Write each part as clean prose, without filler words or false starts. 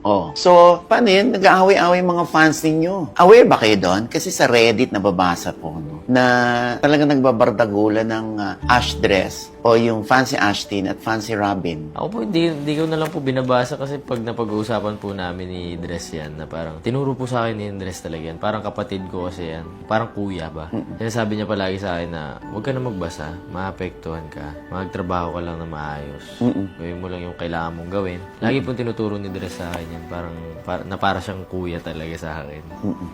Oh. So, paano yun? Nag-aaway-aaway mga fans ninyo. Aware ba kayo doon? Kasi sa Reddit nababasa po, no? Na talagang nagbabardagulan ng Ash dress o yung Fancy Ashton at Fancy Robin. Ako po, hindi ko na lang po binabasa kasi pag napag-uusapan po namin ni Dress yan, na parang tinuro po sa akin ni Dress talaga yan. Parang kapatid ko kasi yan. Parang kuya ba? Sinasabi niya palagi sa akin na huwag ka na magbasa, maapektuhan ka, magtrabaho ka lang na maayos. Gawin mo lang yung kailangan mong gawin. Lagi po tinuturo ni Dress sa akin yan. Para siyang kuya talaga sa akin.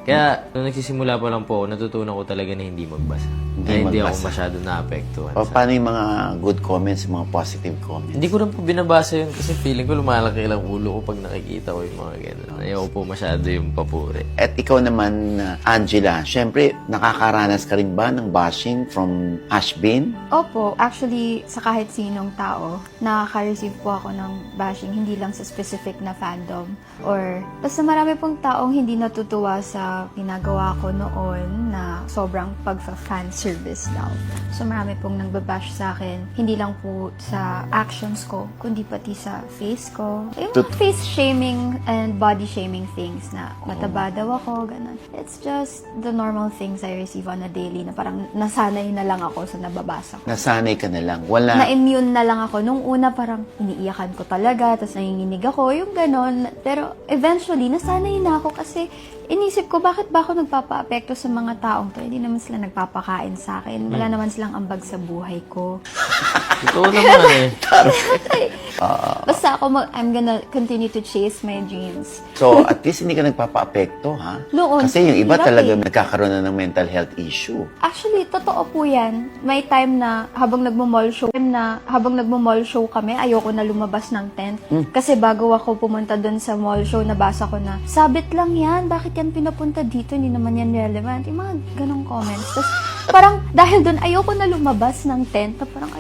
Kaya, nung nagsisimula pa lang po, natutunan ko talaga na hindi magbasa. Hindi ako masyado naapektuhan. O paano yung mga good comments, mga positive comments? Hindi ko rin po binabasa yun kasi feeling ko lumalaki lang ulo ko pag nakikita ko yung mga gano'n. Ayaw po masyado yung papuri. At ikaw naman, Angela, syempre, nakakaranas ka rin ba ng bashing from Ashbin? Opo, actually, sa kahit sinong tao, nakaka-receive po ako ng bashing, hindi lang sa specific na fandom. Or, basta marami pong taong hindi natutuwa sa ginagawa ko noon na sobrang pagfa-fan service daw. So, marami pong nagbabash sa akin, hindi lang po sa actions ko, kundi pati sa face ko. Yung mga face shaming and body shaming things na mataba daw ako, ganun. It's just the normal things I receive on a daily na parang nasanay na lang ako sa nababasa ko. Nasanay ka na lang. Wala. Na-immune na lang ako. Nung una parang iniiyakan ko talaga, tapos nanginginig ako, yung ganon. Pero eventually, nasanay na ako kasi inisip ko, bakit ba ako nagpapa-apekto sa mga taong to? Hindi naman sila nagpapakain sa akin. Wala naman silang ambag sa buhay ko. Totoo naman eh. Basta ako, I'm gonna continue to chase my dreams. So, at least hindi ka nagpapa-apekto, ha? Noon, Kasi yung iba hirap talaga eh. nagkakaroon na ng mental health issue. Actually, totoo po yan. May time na habang nagmo-mall show kami, ayoko na lumabas ng tent. Kasi bago ako pumunta doon sa mall show, nabasa ko na, sabit lang yan, bakit yan pinapunta dito? Hindi naman yan relevant. Yung mga ganong comments. Tapos, parang dahil doon, ayoko na lumabas ng tent. Parang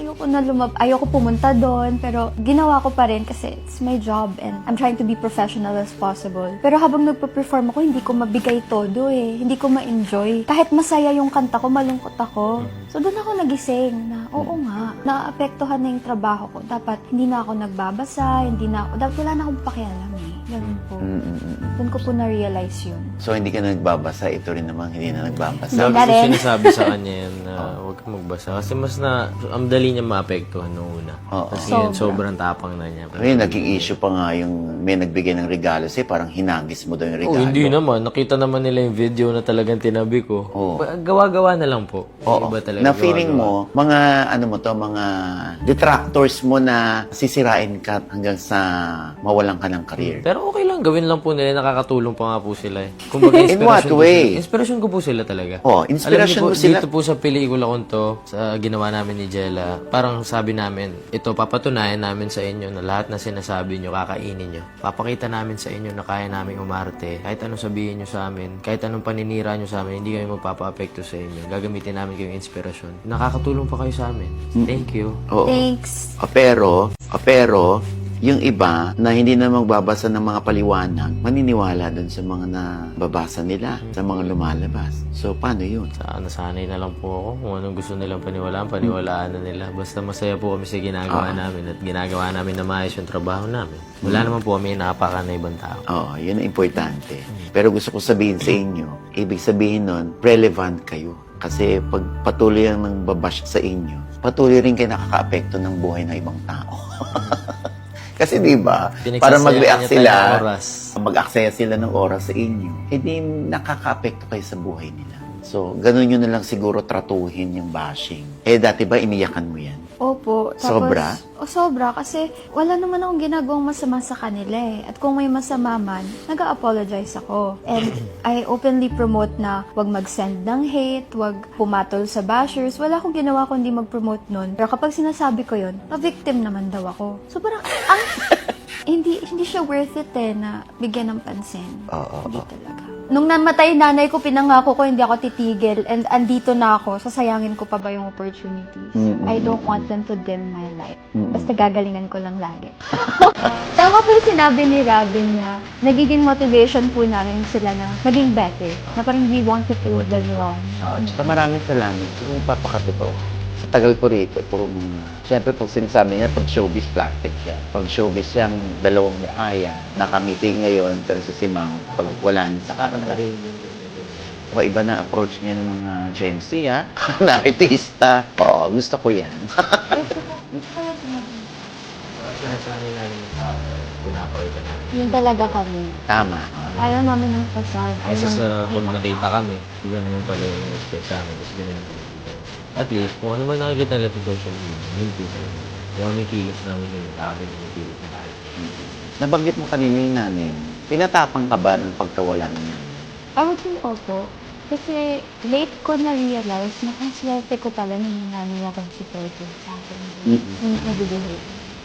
ayoko pumunta doon. Pero ginawa ko pa rin kasi it's my job and I'm trying to be professional as possible. Pero habang nagpa-perform ako, hindi ko mabigay todo eh. Hindi ko ma-enjoy. Kahit masaya yung kanta ko, malungkot ako. So doon ako nagising na, oo nga, naapektuhan na yung trabaho ko. Dapat hindi na ako nagbabasa, dapat wala na akong pakialam eh. Ganun po. Doon ko po na-realize yun. So, hindi ka nagbabasa. Ito rin naman, hindi na nagbabasa. Lagi na ko rin. sinasabi sa kanya yan na huwag kang magbasa. Kasi ang dali niya maapektuhan nung una. Kasi yun, sobrang tapang na niya. Ngayon, naging issue pa nga yung may nagbigay ng regalo sa'yo, parang hinagis mo daw yung regalo. Hindi naman. Nakita naman nila yung video na talagang tinabi ko. Gawa-gawa na lang po. Oo. Iba talaga Na feeling gawa-gawa. mo, mga detractors mo na sisirain ka hanggang sa mawalan ka ng career. Pero okay lang, gawin lang po nila. Nakakatulong pa nga po sila eh. Kumbaga, In what way? Inspirasyon ko po sila talaga. Inspiration mo Alam niyo po, sila. dito po sa pelikula kong to, sa ginawa namin ni Jella, parang sabi namin, ito, papatunayan namin sa inyo na lahat na sinasabi nyo, kakainin nyo. Papakita namin sa inyo na kaya namin umarte. Kahit anong sabihin nyo sa amin, kahit anong paninira nyo sa amin, hindi kami magpapa-apekto sa inyo. Gagamitin namin kayong inspirasyon. Nakakatulong pa kayo sa amin. Thank you. Oo. Thanks. Pero, yung iba na hindi na magbabasa ng mga paliwanag, maniniwala dun sa mga nababasa nila, sa mga lumalabas. So, paano yun? Nasanay na lang po ako. Kung anong gusto nilang paniwalaan na nila. Basta masaya po kami sa ginagawa namin at ginagawa namin na maayos yung trabaho namin. Wala naman po kami inapakan na ibang tao. Oo, yun ang importante. Pero gusto ko sabihin sa inyo, ibig sabihin nun, relevant kayo. Kasi pag patuloy ang nang babash sa inyo, patuloy rin kayo nakaka-apekto ng buhay ng ibang tao. Kasi di ba, para mag-react sila, mag-aksaya sila ng oras sa inyo, hindi nakaka-apekto kayo sa buhay nila. So, ganun yun na lang siguro tratuhin yung bashing. Dati ba iniyakan mo yan? Opo. Tapos, Sobra? Sobra. Kasi wala naman akong ginagawang masama sa kanila eh. At kung may masama man, nag-a-apologize ako. And I openly promote na wag mag-send ng hate, wag pumatol sa bashers. Wala akong ginawa kundi mag-promote nun. Pero kapag sinasabi ko yun, na-victim naman daw ako. So parang, hindi siya worth it eh na bigyan ng pansin. Hindi talaga. Nung namatay nanay ko, pinangako ko hindi ako titigil and andito na ako, sasayangin ko pa ba yung opportunities? I don't want them to dim my light. Basta gagalingan ko lang lagi. Tama po yung sinabi ni Robin na nagiging motivation po namin sila na maging better. Na parang we want to prove them wrong. Maraming salamat. Kung papakati po. Sa tagal ko rito, puro siyempre pag sinasabi niya, pag showbiz, plastic siya. Pag showbiz siyang dalawang mukha yan. Nakangiti ngayon, pero sa simang, pag wala niya sa kanila. Iba na approach niya ng mga Gen Z, ha? Na artista. Oo, gusto ko yan. Sinasanay namin yung tao. Pinapaway ka namin. Yun talaga kami. Tama. Ayaw namin ng pasal. Kasi sa kung nakita kami, ganun yung pala yung expect sa amin. Tapos ganun yung at least, kung ano man nakikita natin sa social media, yun po. Kung ano yung kilos namin yun, namin yung kilos na tayo. Nabanggit mo kanina yung nanin. Pinatapang ka ba ng pagkawala niya? Ako din opo. Kasi late ko na-realize na ang swerte ko pala na yung nanay akong supportive sa akin. Yung nabibigay.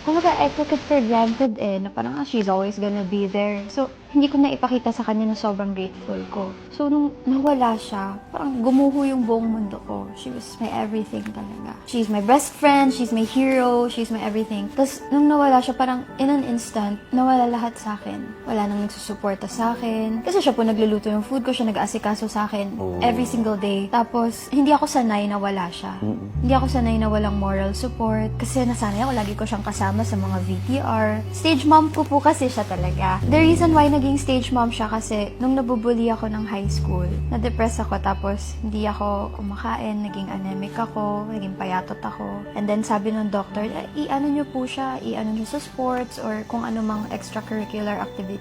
Kumbaga, I took it for granted na parang she's always gonna be there. So, hindi ko na ipakita sa kanya na sobrang grateful ko. So, nung nawala siya, parang gumuho yung buong mundo ko. She was my everything talaga. She's my best friend, she's my hero, she's my everything. Tapos, nung nawala siya, parang in an instant, nawala lahat sa akin. Wala nang nagsusuporta sa akin. Kasi siya po nagluluto yung food ko, siya nag-aasikaso sa akin every single day. Tapos, hindi ako sanay na wala siya. Hindi ako sanay na walang moral support. Kasi nasanay ako, lagi ko siyang kasama sa mga VTR. Stage mom ko po kasi siya talaga. The reason why naging stage mom siya kasi nung nabubuli ako ng high school, na-depress ako tapos hindi ako kumakain, naging anemic ako, naging payatot ako. And then sabi ng doctor, i-ano niyo po siya, i-ano niyo sa sports or kung ano mang extracurricular activities.